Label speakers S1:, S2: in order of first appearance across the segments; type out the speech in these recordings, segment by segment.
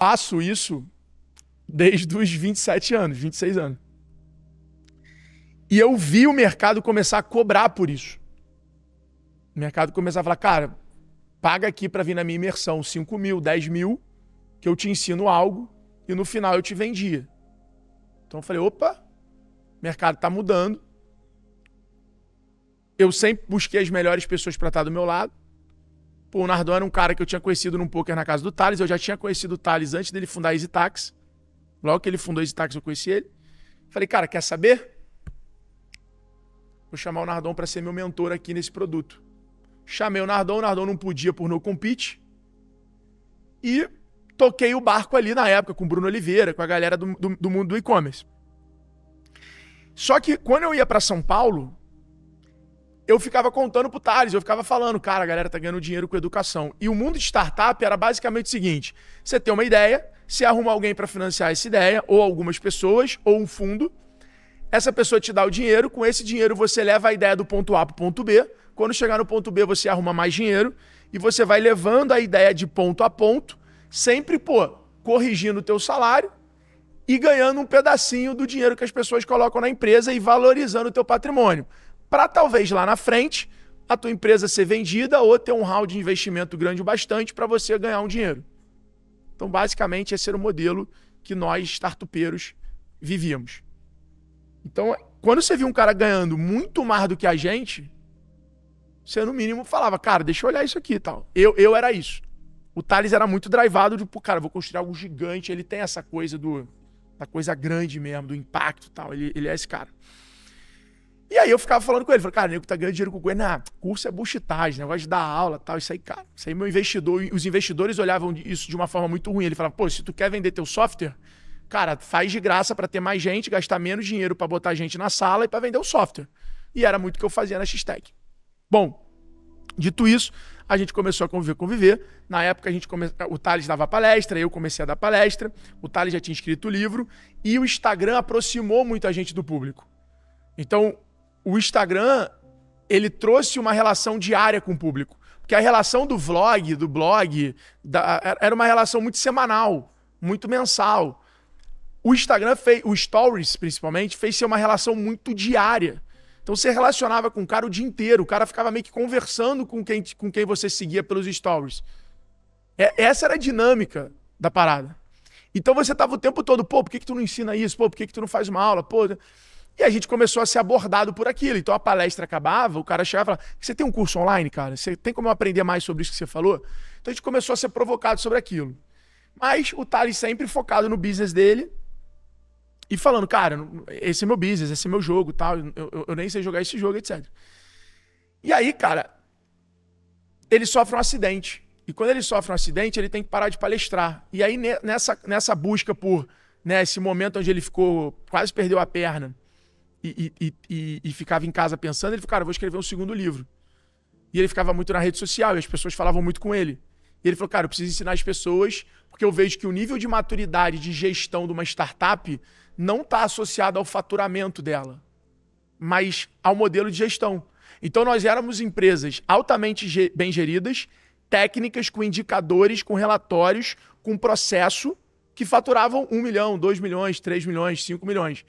S1: faço isso desde os 27 anos, 26 anos. E eu vi o mercado começar a cobrar por isso. O mercado começar a falar, cara, paga aqui para vir na minha imersão 5 mil, 10 mil, que eu te ensino algo e no final eu te vendia. Então eu falei, opa, o mercado tá mudando. Eu sempre busquei as melhores pessoas para estar do meu lado. Pô, o Nardon era um cara que eu tinha conhecido num poker na casa do Thales. Eu já tinha conhecido o Thales antes dele fundar a EasyTax. Logo que ele fundou a EasyTax, eu conheci ele. Falei, cara, quer saber? Vou chamar o Nardon para ser meu mentor aqui nesse produto. Chamei o Nardon não podia por no compete. E toquei o barco ali na época com o Bruno Oliveira, com a galera do mundo do e-commerce. Só que quando eu ia para São Paulo, eu ficava contando pro Thales, eu ficava falando, cara, a galera tá ganhando dinheiro com educação. E o mundo de startup era basicamente o seguinte, você tem uma ideia, você arruma alguém para financiar essa ideia, ou algumas pessoas, ou um fundo, essa pessoa te dá o dinheiro, com esse dinheiro você leva a ideia do ponto A pro ponto B, quando chegar no ponto B você arruma mais dinheiro, e você vai levando a ideia de ponto a ponto, sempre, corrigindo o teu salário, e ganhando um pedacinho do dinheiro que as pessoas colocam na empresa e valorizando o teu patrimônio. Para talvez lá na frente a tua empresa ser vendida ou ter um round de investimento grande o bastante para você ganhar um dinheiro. Então, basicamente, esse era o modelo que nós, startupeiros, vivíamos. Então, quando você viu um cara ganhando muito mais do que a gente, você, no mínimo, falava, cara, deixa eu olhar isso aqui e tal. Eu era isso. O Thales era muito drivado de, cara, vou construir algo gigante. Ele tem essa coisa da coisa grande mesmo, do impacto e tal. Ele é esse cara. E aí eu ficava falando com ele, falei, cara, nego tá ganhando dinheiro com o Coelho, curso é bullshitagem, negócio de dar aula e tal, isso aí, cara. Isso aí meu investidor, os investidores olhavam isso de uma forma muito ruim. Ele falava, pô, se tu quer vender teu software, cara, faz de graça para ter mais gente, gastar menos dinheiro para botar gente na sala e para vender o software. E era muito o que eu fazia na X-Tech. Bom, dito isso, a gente começou a conviver. Na época o Thales dava palestra, eu comecei a dar palestra, o Thales já tinha escrito o livro e o Instagram aproximou muito a gente do público. Então, o Instagram, ele trouxe uma relação diária com o público. Porque a relação do vlog, do blog, era uma relação muito semanal, muito mensal. O Instagram, o Stories principalmente, fez ser uma relação muito diária. Então você relacionava com o cara o dia inteiro, o cara ficava meio que conversando com quem você seguia pelos Stories. Essa era a dinâmica da parada. Então você tava o tempo todo, pô, por que tu não ensina isso? Pô, por que tu não faz uma aula? Pô... E a gente começou a ser abordado por aquilo. Então a palestra acabava, o cara chegava e falava, você tem um curso online, cara? Você tem como eu aprender mais sobre isso que você falou? Então a gente começou a ser provocado sobre aquilo. Mas o Thales sempre focado no business dele e falando, cara, esse é meu business, esse é meu jogo, tal. Eu nem sei jogar esse jogo, etc. E aí, cara, ele sofre um acidente. E quando ele sofre um acidente, ele tem que parar de palestrar. E aí nessa busca por esse momento onde ele quase perdeu a perna, e ficava em casa pensando, ele falou, cara, vou escrever um segundo livro. E ele ficava muito na rede social, e as pessoas falavam muito com ele. E ele falou, cara, eu preciso ensinar as pessoas, porque eu vejo que o nível de maturidade de gestão de uma startup não está associado ao faturamento dela, mas ao modelo de gestão. Então nós éramos empresas altamente bem geridas, técnicas, com indicadores, com relatórios, com processo, que faturavam 1 milhão, 2 milhões, 3 milhões, 5 milhões.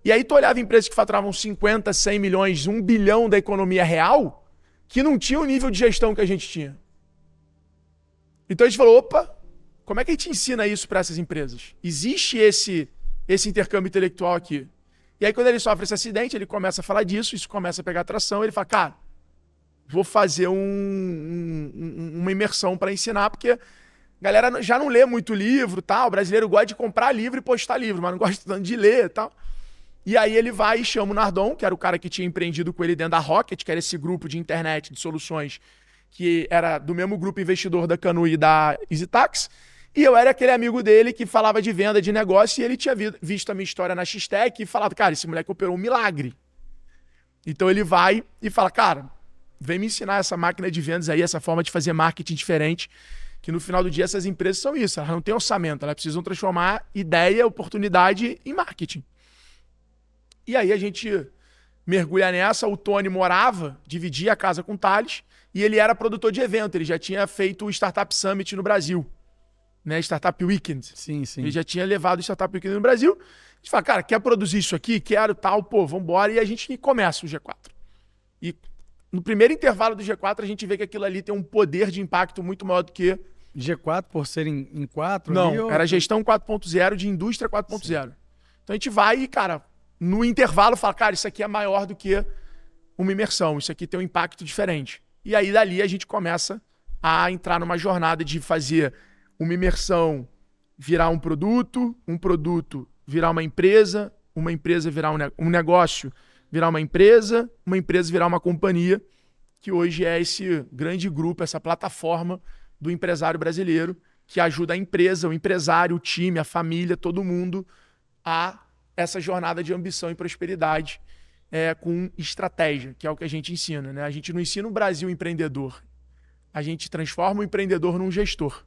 S1: E aí tu olhava empresas que faturavam 50, 100 milhões, 1 bilhão da economia real, que não tinha o nível de gestão que a gente tinha. Então a gente falou, opa, como é que a gente ensina isso para essas empresas? Existe esse intercâmbio intelectual aqui. E aí quando ele sofre esse acidente, ele começa a falar disso, isso começa a pegar atração, ele fala, cara, vou fazer uma imersão para ensinar, porque a galera já não lê muito livro, tal. O brasileiro gosta de comprar livro e postar livro, mas não gosta tanto de ler e tal. E aí ele vai e chama o Nardon, que era o cara que tinha empreendido com ele dentro da Rocket, que era esse grupo de internet de soluções, que era do mesmo grupo investidor da Canu e da EasyTax. E eu era aquele amigo dele que falava de venda de negócio, e ele tinha visto a minha história na X-Tech e falado, cara, esse moleque operou um milagre. Então ele vai e fala, cara, vem me ensinar essa máquina de vendas aí, essa forma de fazer marketing diferente, que no final do dia essas empresas são isso, elas não têm orçamento, elas precisam transformar ideia, oportunidade em marketing. E aí a gente mergulha nessa, o Tony morava, dividia a casa com o Thales, e ele era produtor de evento, ele já tinha feito o Startup Summit no Brasil. né? Startup Weekend.
S2: Sim, sim.
S1: Ele já tinha levado o Startup Weekend no Brasil. A gente fala, cara, quer produzir isso aqui? Quero, tal, pô, vambora. E a gente começa o G4. E no primeiro intervalo do G4, a gente vê que aquilo ali tem um poder de impacto muito maior do que...
S2: G4 por ser em 4?
S1: Não,
S2: ali, ou...
S1: era gestão 4.0 de indústria 4.0. Então a gente vai e, cara, no intervalo fala, cara, isso aqui é maior do que uma imersão, isso aqui tem um impacto diferente. E aí dali a gente começa a entrar numa jornada de fazer uma imersão virar um produto virar uma empresa virar um negócio virar uma empresa virar uma companhia, que hoje é esse grande grupo, essa plataforma do empresário brasileiro, que ajuda a empresa, o empresário, o time, a família, todo mundo a essa jornada de ambição e prosperidade com estratégia, que é o que a gente ensina, né? A gente não ensina o Brasil empreendedor, a gente transforma o empreendedor num gestor.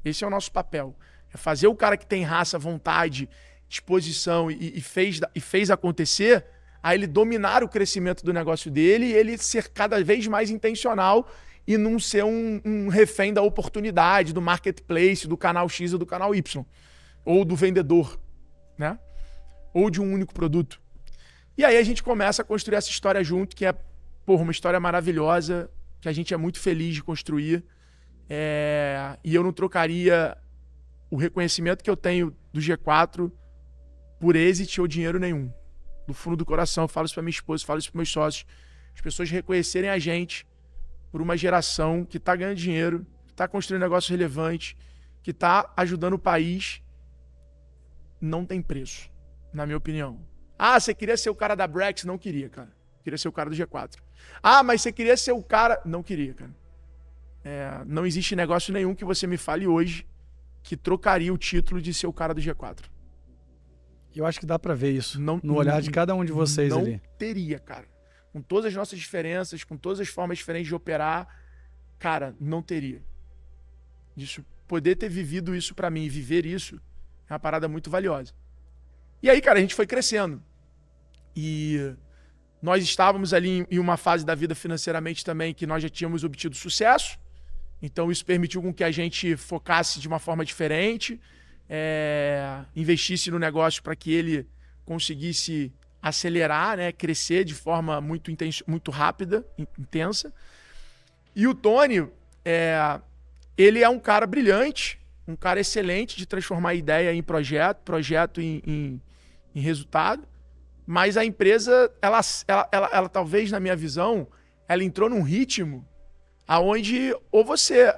S1: Esse é o nosso papel. É fazer o cara que tem raça, vontade, disposição e fez acontecer, a ele dominar o crescimento do negócio dele e ele ser cada vez mais intencional e não ser um refém da oportunidade, do marketplace, do canal X ou do canal Y. Ou do vendedor, né? Ou de um único produto. E aí a gente começa a construir essa história junto, que é, porra, uma história maravilhosa, que a gente é muito feliz de construir. E eu não trocaria o reconhecimento que eu tenho do G4 por êxito ou dinheiro nenhum. Do fundo do coração, eu falo isso pra minha esposa, eu falo isso pros meus sócios. As pessoas reconhecerem a gente por uma geração que tá ganhando dinheiro, que tá construindo negócio relevante, que tá ajudando o país, não tem preço, na minha opinião. Ah, você queria ser o cara da Brex? Não queria, cara. Queria ser o cara do G4. Ah, mas você queria ser o cara... Não queria, cara. Não existe negócio nenhum que você me fale hoje que trocaria o título de ser o cara do G4.
S2: Eu acho que dá pra ver isso
S1: no
S2: olhar de cada um de vocês ali.
S1: Não teria, cara. Com todas as nossas diferenças, com todas as formas diferentes de operar, cara, não teria. Poder ter vivido isso pra mim e viver isso é uma parada muito valiosa. E aí, cara, a gente foi crescendo. E nós estávamos ali em uma fase da vida financeiramente também que nós já tínhamos obtido sucesso. Então isso permitiu com que a gente focasse de uma forma diferente, investisse no negócio para que ele conseguisse acelerar, né, crescer de forma muito rápida, intensa. E o Tony, ele é um cara brilhante, um cara excelente de transformar ideia em projeto em resultado, mas a empresa, ela talvez, na minha visão, ela entrou num ritmo aonde ou você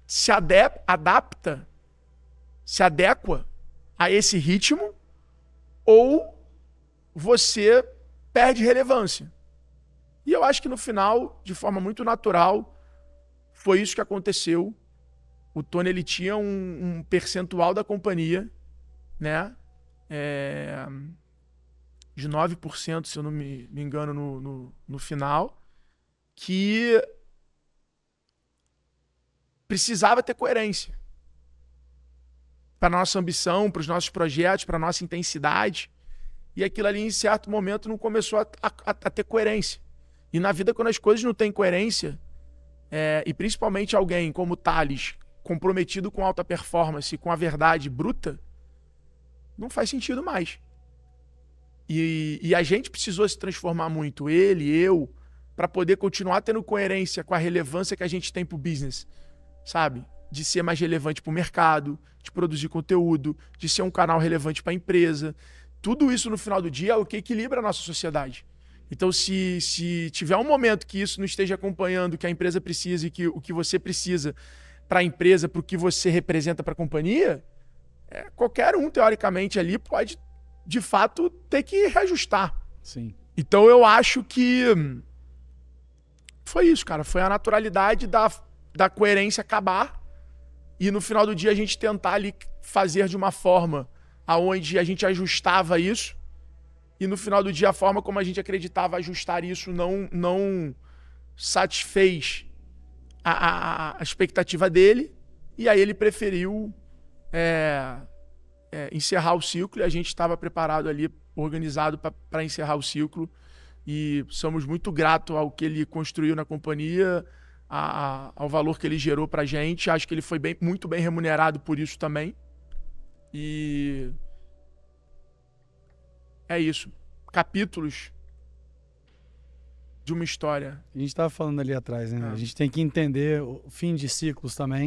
S1: se adapta, se adequa a esse ritmo, ou você perde relevância. E eu acho que no final, de forma muito natural, foi isso que aconteceu. O Tony, ele tinha um percentual da companhia, né? De 9%, se eu não me engano, no final, que precisava ter coerência para a nossa ambição, para os nossos projetos, para a nossa intensidade. E aquilo ali, em certo momento, não começou a ter coerência. E na vida, quando as coisas não têm coerência, e principalmente alguém como o Thales, comprometido com alta performance, com a verdade bruta, não faz sentido mais. E a gente precisou se transformar muito, eu, para poder continuar tendo coerência com a relevância que a gente tem pro business, sabe? De ser mais relevante pro mercado, de produzir conteúdo, de ser um canal relevante para a empresa. Tudo isso, no final do dia, é o que equilibra a nossa sociedade. Então, se tiver um momento que isso não esteja acompanhando o que a empresa precisa e o que você precisa para a empresa, para o que você representa para a companhia, qualquer um, teoricamente, ali pode, de fato, ter que reajustar.
S2: Sim.
S1: Então, eu acho que foi isso, cara. Foi a naturalidade da coerência acabar e, no final do dia, a gente tentar ali fazer de uma forma aonde a gente ajustava isso. E no final do dia, a forma como a gente acreditava ajustar isso não satisfez a expectativa dele. E aí ele preferiu encerrar o ciclo. E a gente estava preparado ali, organizado para encerrar o ciclo. E somos muito gratos ao que ele construiu na companhia, ao valor que ele gerou pra gente. Acho que ele foi muito bem remunerado por isso também. E é isso. Capítulos de uma história.
S2: A gente estava falando ali atrás, né? A gente tem que entender o fim de ciclos também.